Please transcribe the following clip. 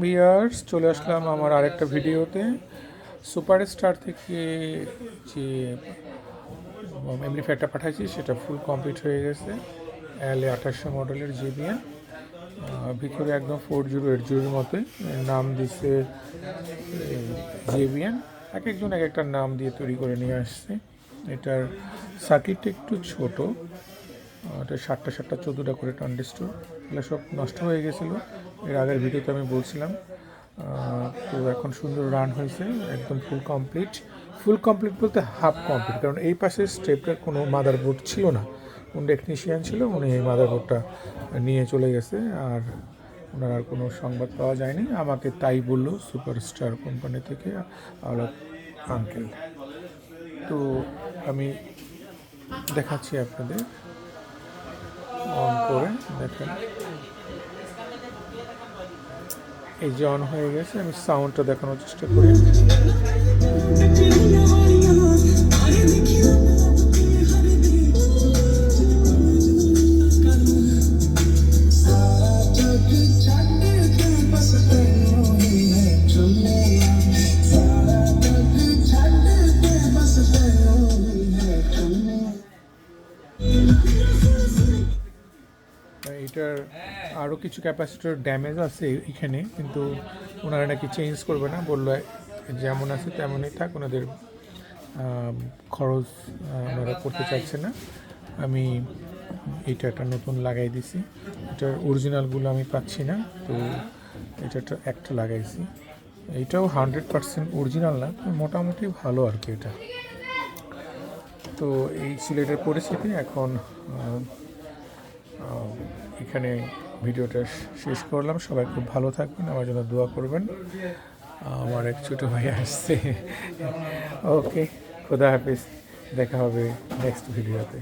Viewers, চলে আসলাম আমার আরেকটা ভিডিওতে। সুপারস্টার থেকে যে এমপ্লিফায়ারটা পাঠাইছি সেটা ফুল কমপ্লিট হয়ে গেছে। LA 2800 মডেলের JBL, ভিতরে একদম 4080-এর মতোই নাম দিচ্ছে JBL। এক একজন এক একটা নাম দিয়ে তৈরি করে নিয়ে আসছে। এটার সার্কিটটা একটু ছোট, এটা 7টা 14টা করে ট্রানজিস্টর, এগুলো সব নষ্ট হয়ে গেছিলো এর আগের ভিডিওতে আমি বলছিলাম। তো এখন সুন্দর রান হয়েছে, একদম ফুল কমপ্লিট বলতে হাফ কমপ্লিট, কারণ এই পাশে স্টেপটার কোনো মাদারবোর্ড ছিল না। কোন টেকনিশিয়ান ছিল, উনি এই মাদারবোর্ডটা নিয়ে চলে গেছে, আর ওনার আর কোনো সংবাদ পাওয়া যায়নি। আমাকে তাই বললো সুপারস্টার কোম্পানি থেকে আঙ্কেল। তো আমি দেখাচ্ছি আপনাদের, অন করে দেখেন, এই যে অন হয়ে গেছে। আমি সাউন্ডটা দেখানোর চেষ্টা করি। এটার আরও কিছু ক্যাপাসিটর ড্যামেজ আছে এখানে, কিন্তু ওনারা নাকি চেঞ্জ করবে না, বললো যেমন আছে তেমনই থাক, ওনাদের খরচ ওনারা করতে চাইছে না। আমি এটা একটা নতুন লাগাই দিছি, এটার অরিজিনালগুলো আমি পাচ্ছি না, তো এটা একটা লাগাইছি। এটাও 100% অরিজিনাল না, মোটামুটি ভালো আর কি এটা। তো এই সিলেটের পরিস্থিতি এখন, এখানে ভিডিওটা শেষ করলাম। সবাই খুব ভালো থাকবেন, আমার জন্য দোয়া করবেন। আমার এক ছোটো ভাই আসছে। ওকে, খোদা হাফিজ, দেখা হবে নেক্সট ভিডিওতে।